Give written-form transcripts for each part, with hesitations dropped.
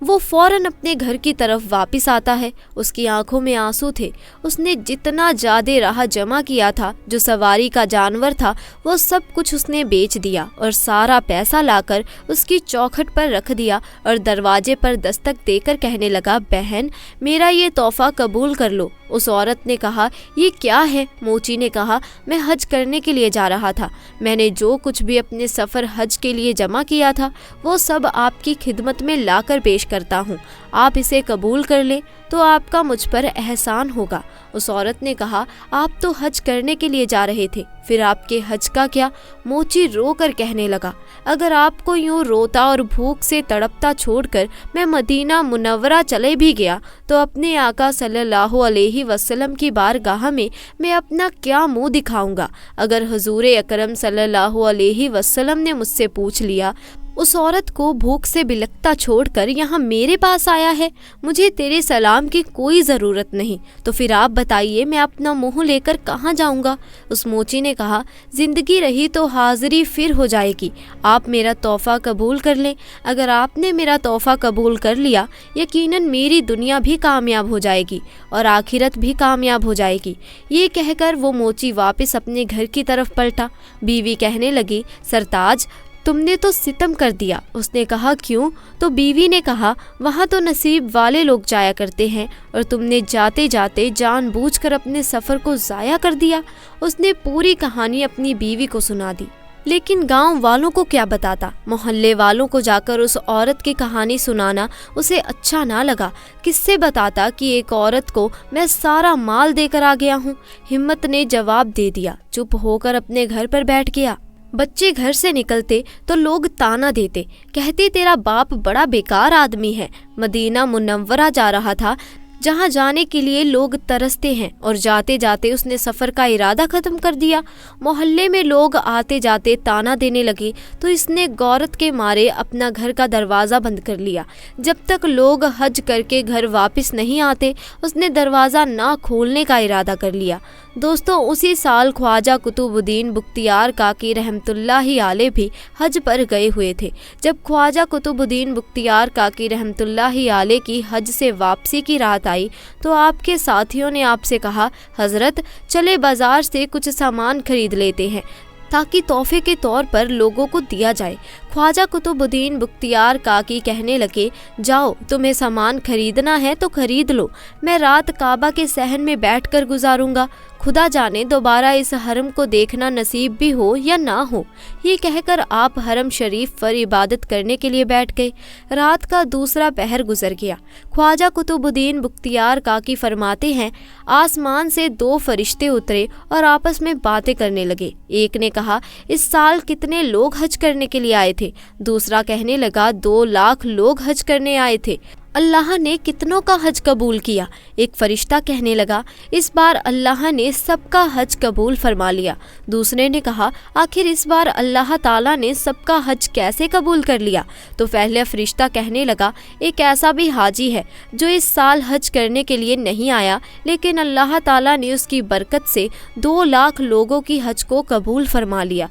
وہ فوراً اپنے گھر کی طرف واپس آتا ہے۔ اس کی آنکھوں میں آنسو تھے۔ اس نے جتنا زیادہ راہ جمع کیا تھا، جو سواری کا جانور تھا، وہ سب کچھ اس نے بیچ دیا اور سارا پیسہ لا کر اس کی چوکھٹ پر رکھ دیا اور دروازے پر دستک دے کر کہنے لگا، بہن میرا یہ تحفہ قبول کر لو۔ اس عورت نے کہا، یہ کیا ہے؟ موچی نے کہا، میں حج کرنے کے لیے جا رہا تھا۔ میں نے جو کچھ بھی اپنے سفر حج کے لیے جمع کیا تھا وہ سب آپ کی خدمت میں لا کر پیش کرتا ہوں۔ آپ اسے قبول کر لیں تو آپ کا مجھ پر احسان ہوگا۔ اس عورت نے کہا، آپ تو حج کرنے کے لیے جا رہے تھے، پھر آپ کے حج کا کیا؟ موچی رو کر کہنے لگا، اگر آپ کو یوں روتا اور بھوک سے تڑپتا چھوڑ کر میں مدینہ منورہ چلے بھی گیا تو اپنے آقا صلی اللہ علیہ وسلم کی بارگاہ میں اپنا کیا منہ دکھاؤں گا؟ اگر حضور اکرم صلی اللہ علیہ وسلم نے مجھ سے پوچھ لیا، اس عورت کو بھوک سے بلکتا چھوڑ کر یہاں میرے پاس آیا ہے، مجھے تیرے سلام کی کوئی ضرورت نہیں، تو پھر آپ بتائیے میں اپنا منہ لے کر کہاں جاؤں گا؟ اس موچی نے کہا، زندگی رہی تو حاضری پھر ہو جائے گی، آپ میرا تحفہ قبول کر لیں۔ اگر آپ نے میرا تحفہ قبول کر لیا، یقیناً میری دنیا بھی کامیاب ہو جائے گی اور آخرت بھی کامیاب ہو جائے گی۔ یہ کہہ کر وہ موچی واپس اپنے گھر کی طرف پلٹا۔ بیوی کہنے لگی، سرتاج تم نے تو ستم کر دیا۔ اس نے کہا، کیوں؟ تو بیوی نے کہا، وہاں تو نصیب والے لوگ جایا کرتے ہیں اور تم نے جاتے جاتے جان بوجھ کر اپنے سفر کو ضائع کر دیا۔ اس نے پوری کہانی اپنی بیوی کو سنا دی، لیکن گاؤں والوں کو کیا بتاتا؟ محلے والوں کو جا کر اس عورت کی کہانی سنانا اسے اچھا نہ لگا۔ کس سے بتاتا کہ ایک عورت کو میں سارا مال دے کر آ گیا ہوں؟ ہمت نے جواب دے دیا، چپ ہو کر اپنے گھر پر بیٹھ گیا۔ بچے گھر سے نکلتے تو لوگ تانا دیتے، کہتے تیرا باپ بڑا بیکار آدمی ہے۔ مدینہ منورہ جا رہا تھا، جہاں جانے کے لیے لوگ ترستے ہیں، اور جاتے جاتے اس نے سفر کا ارادہ ختم کر دیا۔ محلے میں لوگ آتے جاتے تانا دینے لگے تو اس نے غورت کے مارے اپنا گھر کا دروازہ بند کر لیا۔ جب تک لوگ حج کر کے گھر واپس نہیں آتے اس نے دروازہ نہ کھولنے کا ارادہ کر لیا۔ دوستو، اسی سال خواجہ قطب الدین بختیار کاکی رحمۃ اللہ علیہ بھی حج پر گئے ہوئے تھے۔ جب خواجہ قطب الدین بختیار کاکی رحمۃ اللہ علیہ کی حج سے واپسی کی رات آئی تو آپ کے ساتھیوں نے آپ سے کہا، حضرت چلے بازار سے کچھ سامان خرید لیتے ہیں تاکہ تحفے کے طور پر لوگوں کو دیا جائے۔ خواجہ قطب الدین بختیار کاکی کہنے لگے، جاؤ تمہیں سامان خریدنا ہے تو خرید لو، میں رات کعبہ کے صحن میں بیٹھ کر گزاروں گا، خدا جانے دوبارہ اس حرم کو دیکھنا نصیب بھی ہو یا نہ ہو۔ یہ کہہ کر آپ حرم شریف پر عبادت کرنے کے لیے بیٹھ گئے۔ رات کا دوسرا پہر گزر گیا۔ خواجہ قطب الدین بختیار کاکی فرماتے ہیں، آسمان سے دو فرشتے اترے اور آپس میں باتیں کرنے لگے۔ ایک نے کہا، اس سال کتنے لوگ حج کرنے کے لیے آئے تھے؟ دوسرا کہنے لگا، 2 لاکھ لوگ حج کرنے آئے تھے۔ اللہ نے کتنوں کا حج قبول کیا؟ ایک فرشتہ کہنے لگا، اس بار اللہ نے سب کا حج قبول فرما لیا۔ دوسرے نے کہا، آخر اس بار اللہ تعالیٰ نے سب کا حج کیسے قبول کر لیا؟ تو پہلا فرشتہ کہنے لگا، ایک ایسا بھی حاجی ہے جو اس سال حج کرنے کے لیے نہیں آیا، لیکن اللہ تعالیٰ نے اس کی برکت سے 2 لاکھ لوگوں کی حج کو قبول فرما لیا۔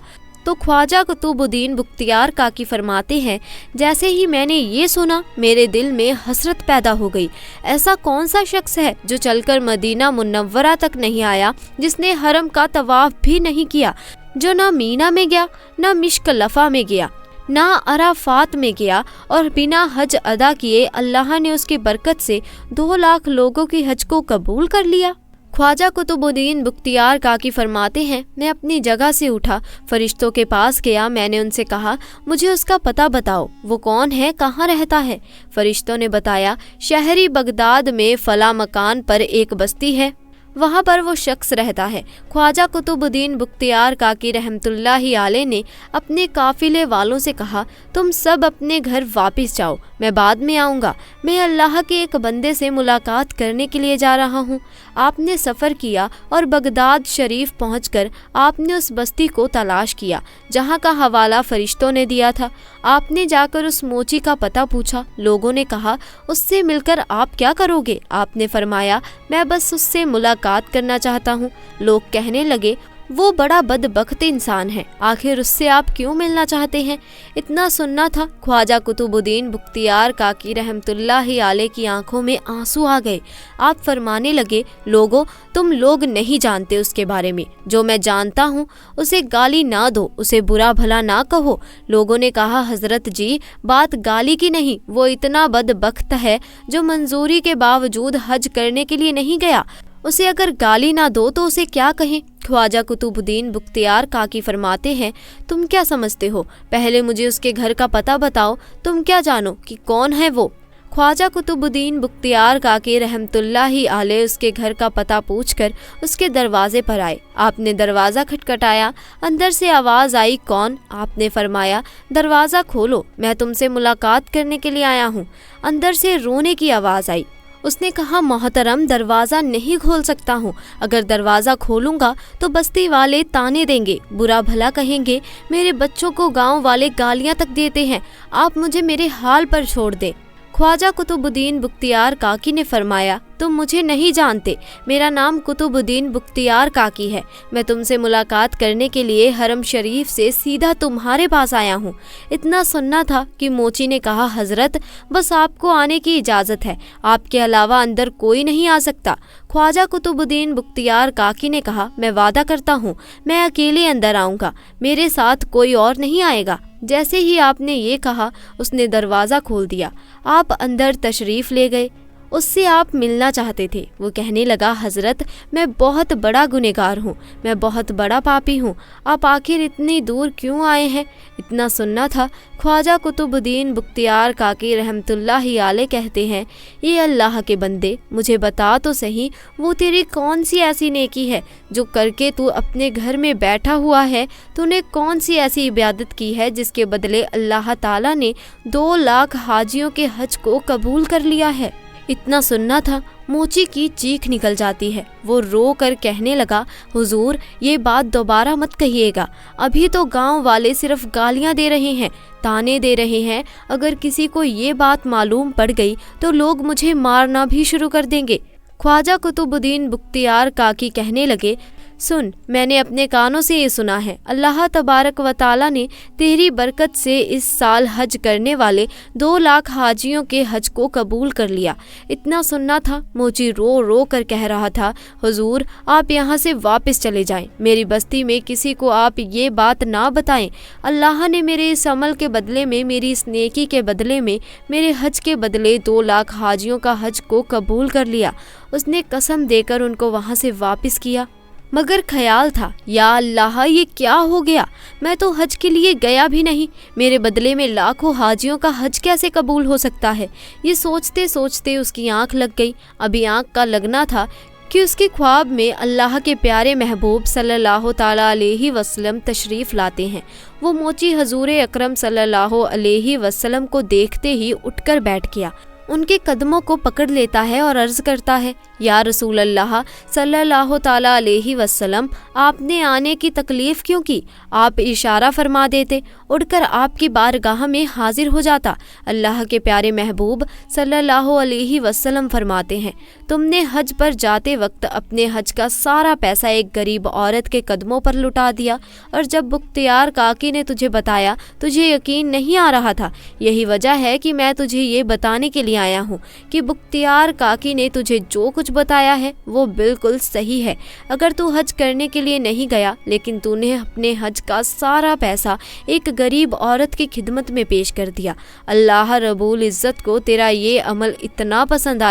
تو خواجہ قطب الدین بختیار کاکی فرماتے ہیں، جیسے ہی میں نے یہ سنا میرے دل میں حسرت پیدا ہو گئی۔ ایسا کون سا شخص ہے جو چل کر مدینہ منورہ تک نہیں آیا، جس نے حرم کا طواف بھی نہیں کیا، جو نہ مینا میں گیا، نہ مشکلفہ میں گیا، نہ عرفات میں گیا، اور بنا حج ادا کیے اللہ نے اس کی برکت سے 2 لاکھ لوگوں کی حج کو قبول کر لیا۔ خواجہ قطب الدین بختیار کاکی فرماتے ہیں، میں اپنی جگہ سے اٹھا، فرشتوں کے پاس گیا، میں نے ان سے کہا، مجھے اس کا پتہ بتاؤ، وہ کون ہے، کہاں رہتا ہے؟ فرشتوں نے بتایا، شہری بغداد میں فلاں مکان پر ایک بستی ہے، وہاں پر وہ شخص رہتا ہے۔ خواجہ قطب الدین بختیار کاکی رحمۃ اللہ علیہ نے اپنے قافلے والوں سے کہا، تم سب اپنے گھر واپس جاؤ، میں بعد میں آؤں گا، میں اللہ کے ایک بندے سے ملاقات کرنے کے لیے جا رہا ہوں۔ آپ نے سفر کیا اور بغداد شریف پہنچ کر آپ نے اس بستی کو تلاش کیا جہاں کا حوالہ فرشتوں نے دیا تھا۔ آپ نے جا کر اس موچی کا پتہ پوچھا۔ لوگوں نے کہا، اس سے مل کر آپ کیا کرو گے؟ آپ نے فرمایا، میں بس اس سے ملاقات کرنا چاہتا ہوں۔ لوگ کہنے لگے، وہ بڑا بدبخت انسان ہے، آخر اس سے آپ کیوں ملنا چاہتے ہیں؟ اتنا سننا تھا خواجہ قطب الدین بختیار کاکی رحمت اللہ علیہ کی آنکھوں میں آنسو آ گئے۔ آپ فرمانے لگے، لوگو تم لوگ نہیں جانتے اس کے بارے میں، جو میں جانتا ہوں اسے گالی نہ دو، اسے برا بھلا نہ کہو۔ لوگوں نے کہا، حضرت جی بات گالی کی نہیں، وہ اتنا بدبخت ہے جو منظوری کے باوجود حج کرنے کے لیے نہیں گیا، اسے اگر گالی نہ دو تو اسے کیا کہیں؟ خواجہ قطب الدین بختیار کاکی فرماتے ہیں، تم کیا سمجھتے ہو؟ پہلے مجھے اس کے گھر کا پتہ بتاؤ، تم کیا جانو کہ کون ہے وہ؟ خواجہ قطب الدین بختیار کاکی رحمت اللہ علیہ اس کے گھر کا پتہ پوچھ کر اس کے دروازے پر آئے۔ آپ نے دروازہ کھٹکھٹایا، اندر سے آواز آئی، کون؟ آپ نے فرمایا، دروازہ کھولو، میں تم سے ملاقات کرنے کے لیے آیا ہوں۔ اندر سے رونے کی آواز آئی۔ اس نے کہا، محترم دروازہ نہیں کھول سکتا ہوں، اگر دروازہ کھولوں گا تو بستی والے تانے دیں گے، برا بھلا کہیں گے، میرے بچوں کو گاؤں والے گالیاں تک دیتے ہیں، آپ مجھے میرے حال پر چھوڑ دیں۔ خواجہ قطب الدین بختیار کاکی نے فرمایا، تم مجھے نہیں جانتے، میرا نام قطب الدین بختیار کاکی ہے، میں تم سے ملاقات کرنے کے لیے حرم شریف سے سیدھا تمہارے پاس آیا ہوں۔ اتنا سننا تھا کہ موچی نے کہا، حضرت بس آپ کو آنے کی اجازت ہے، آپ کے علاوہ اندر کوئی نہیں آ سکتا۔ خواجہ قطب الدین بختیار کاکی نے کہا، میں وعدہ کرتا ہوں میں اکیلے اندر آؤں گا، میرے ساتھ کوئی اور نہیں آئے گا۔ جیسے ہی آپ نے یہ کہا اس نے دروازہ کھول دیا، آپ اندر تشریف لے گئے۔ اس سے آپ ملنا چاہتے تھے۔ وہ کہنے لگا، حضرت میں بہت بڑا گنہگار ہوں، میں بہت بڑا پاپی ہوں، آپ آخر اتنی دور کیوں آئے ہیں؟ اتنا سننا تھا خواجہ قطب الدین بختیار کاکی رحمت اللہ علیہ کہتے ہیں، یہ اللہ کے بندے مجھے بتا تو صحیح، وہ تیری کون سی ایسی نیکی ہے جو کر کے تو اپنے گھر میں بیٹھا ہوا ہے؟ تو نے کون سی ایسی عبادت کی ہے جس کے بدلے اللہ تعالیٰ نے 2 لاکھ حاجیوں کے حج کو قبول کر لیا ہے؟ اتنا سننا تھا موچی کی چیخ نکل جاتی ہے۔ وہ رو کر کہنے لگا، حضور یہ بات دوبارہ مت کہیے گا، ابھی تو گاؤں والے صرف گالیاں دے رہے ہیں، تانے دے رہے ہیں، اگر کسی کو یہ بات معلوم پڑ گئی تو لوگ مجھے مارنا بھی شروع کر دیں گے۔ خواجہ قطب الدین بختیار کاکی کہنے لگے، سن، میں نے اپنے کانوں سے یہ سنا ہے، اللہ تبارک و تعالیٰ نے تیری برکت سے اس سال حج کرنے والے 2 لاکھ حاجیوں کے حج کو قبول کر لیا۔ اتنا سننا تھا موچی رو رو کر کہہ رہا تھا، حضور آپ یہاں سے واپس چلے جائیں، میری بستی میں کسی کو آپ یہ بات نہ بتائیں، اللہ نے میرے اس عمل کے بدلے میں، میری اس نیکی کے بدلے میں، میرے حج کے بدلے 2 لاکھ حاجیوں کا حج کو قبول کر لیا۔ اس نے قسم دے کر ان کو وہاں سے واپس کیا، مگر خیال تھا، یا اللہ یہ کیا ہو گیا، میں تو حج کے لیے گیا بھی نہیں، میرے بدلے میں لاکھوں حاجیوں کا حج کیسے قبول ہو سکتا ہے؟ یہ سوچتے سوچتے اس کی آنکھ لگ گئی۔ ابھی آنکھ کا لگنا تھا کہ اس کے خواب میں اللہ کے پیارے محبوب صلی اللہ تعالیٰ علیہ وسلم تشریف لاتے ہیں۔ وہ موچی حضور اکرم صلی اللہ علیہ وسلم کو دیکھتے ہی اٹھ کر بیٹھ گیا، ان کے قدموں کو پکڑ لیتا ہے اور عرض کرتا ہے، یا رسول اللہ صلی اللہ تعالیٰ علیہ وسلم، آپ نے آنے کی تکلیف کیوں کی؟ آپ اشارہ فرما دیتے، اڑ کر آپ کی بارگاہ میں حاضر ہو جاتا۔ اللہ کے پیارے محبوب صلی اللہ علیہ وسلم فرماتے ہیں، تم نے حج پر جاتے وقت اپنے حج کا سارا پیسہ ایک غریب عورت کے قدموں پر لٹا دیا، اور جب بختیار کاکی نے تجھے بتایا تجھے یقین نہیں آ رہا تھا۔ یہی وجہ ہے کہ میں تجھے یہ بتانے کے لیے آیا ہوں کہ بختیار کاکی نے تجھے جو کچھ بتایا ہے وہ بالکل صحیح ہے۔ اگر تو حج کرنے کے لیے نہیں گیا لیکن تو نے اپنے حج کا سارا پیسہ ایک غریب عورت کی خدمت میں پیش کر دیا، اللہ رب العزت کو تیرا یہ عمل اتنا پسند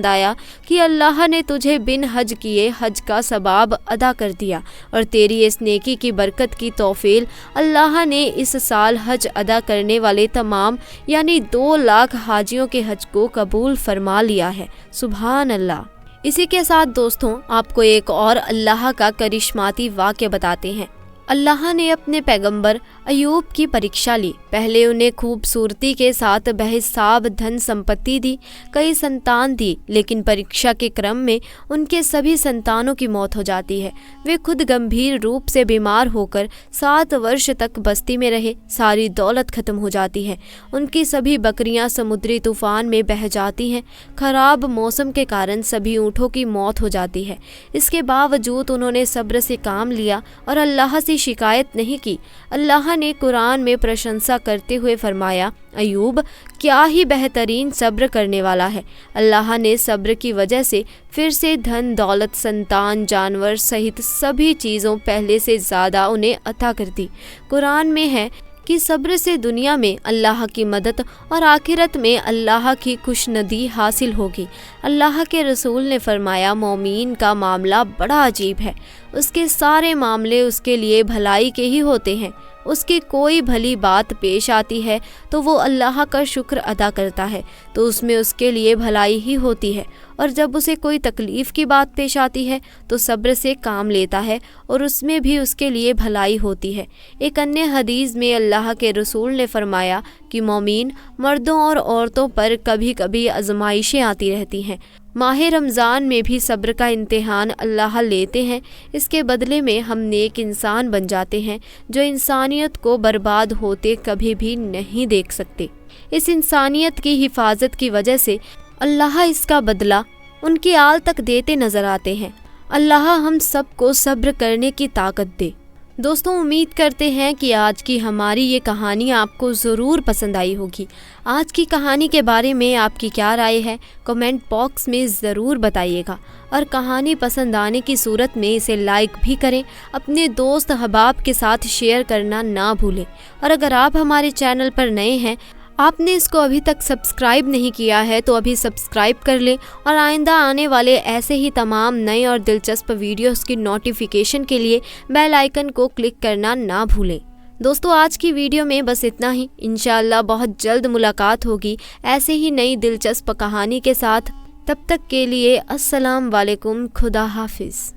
آیا کہ اللہ نے تجھے بن حج کیے حج کا ثواب ادا کر دیا، اور تیری اس نیکی کی برکت کی توفیل اللہ نے اس سال حج ادا کرنے والے تمام یعنی 2 لاکھ حاجیوں کے حج کو قبول فرما لیا ہے۔ سبحان اللہ۔ اسی کے ساتھ دوستوں آپ کو ایک اور اللہ کا کرشماتی واقعہ بتاتے ہیں۔ اللہ نے اپنے پیغمبر ایوب کی پریکشا لی۔ پہلے انہیں خوبصورتی کے ساتھ بحساب دھن سمپتی دی، کئی سنتان دی، لیکن پریکشا کے کرم میں ان کے سبھی سنتانوں کی موت ہو جاتی ہے۔ وہ خود گمبھیر روپ سے بیمار ہو کر 7 ورش تک بستی میں رہے۔ ساری دولت ختم ہو جاتی ہے۔ ان کی سبھی بکریاں سمندری طوفان میں بہہ جاتی ہیں۔ خراب موسم کے کارن سبھی اونٹوں کی موت ہو جاتی ہے۔ اس کے باوجود انہوں نے صبر سے کام لیا اور اللہ سے شکایت نہیں کی۔ اللہ نے قرآن میں پرشنسا کرتے ہوئے فرمایا، ایوب کیا ہی بہترین صبر کرنے والا ہے۔ اللہ نے صبر کی وجہ سے پھر سے دھن دولت سنتان جانور سہت سبھی چیزوں پہلے سے زیادہ انہیں عطا کر دی۔ قرآن میں ہے کہ صبر سے دنیا میں اللہ کی مدد اور آخرت میں اللہ کی خوشندی حاصل ہوگی۔ اللہ کے رسول نے فرمایا، مومن کا معاملہ بڑا عجیب ہے، اس کے سارے معاملے اس کے لیے بھلائی کے ہی ہوتے ہیں۔ اس کی کوئی بھلی بات پیش آتی ہے تو وہ اللہ کا شکر ادا کرتا ہے تو اس میں اس کے لیے بھلائی ہی ہوتی ہے، اور جب اسے کوئی تکلیف کی بات پیش آتی ہے تو صبر سے کام لیتا ہے اور اس میں بھی اس کے لیے بھلائی ہوتی ہے۔ ایک انیہ حدیث میں اللہ کے رسول نے فرمایا کہ مومن مردوں اور عورتوں پر کبھی کبھی آزمائشیں آتی رہتی ہیں۔ ماہ رمضان میں بھی صبر کا امتحان اللہ لیتے ہیں۔ اس کے بدلے میں ہم نیک انسان بن جاتے ہیں جو انسانیت کو برباد ہوتے کبھی بھی نہیں دیکھ سکتے۔ اس انسانیت کی حفاظت کی وجہ سے اللہ اس کا بدلہ ان کی آل تک دیتے نظر آتے ہیں۔ اللہ ہم سب کو صبر کرنے کی طاقت دے۔ دوستوں، امید کرتے ہیں کہ آج کی ہماری یہ کہانی آپ کو ضرور پسند آئی ہوگی۔ آج کی کہانی کے بارے میں آپ کی کیا رائے ہے کمنٹ باکس میں ضرور بتائیے گا، اور کہانی پسند آنے کی صورت میں اسے لائک بھی کریں، اپنے دوست احباب کے ساتھ شیئر کرنا نہ بھولیں، اور اگر آپ ہمارے چینل پر نئے ہیں، آپ نے اس کو ابھی تک سبسکرائب نہیں کیا ہے تو ابھی سبسکرائب کر لیں، اور آئندہ آنے والے ایسے ہی تمام نئے اور دلچسپ ویڈیوز کی نوٹیفیکیشن کے لیے بیل آئیکن کو کلک کرنا نہ بھولیں۔ دوستو، آج کی ویڈیو میں بس اتنا ہی۔ انشاءاللہ بہت جلد ملاقات ہوگی ایسے ہی نئی دلچسپ کہانی کے ساتھ۔ تب تک کے لیے السلام علیکم، خدا حافظ۔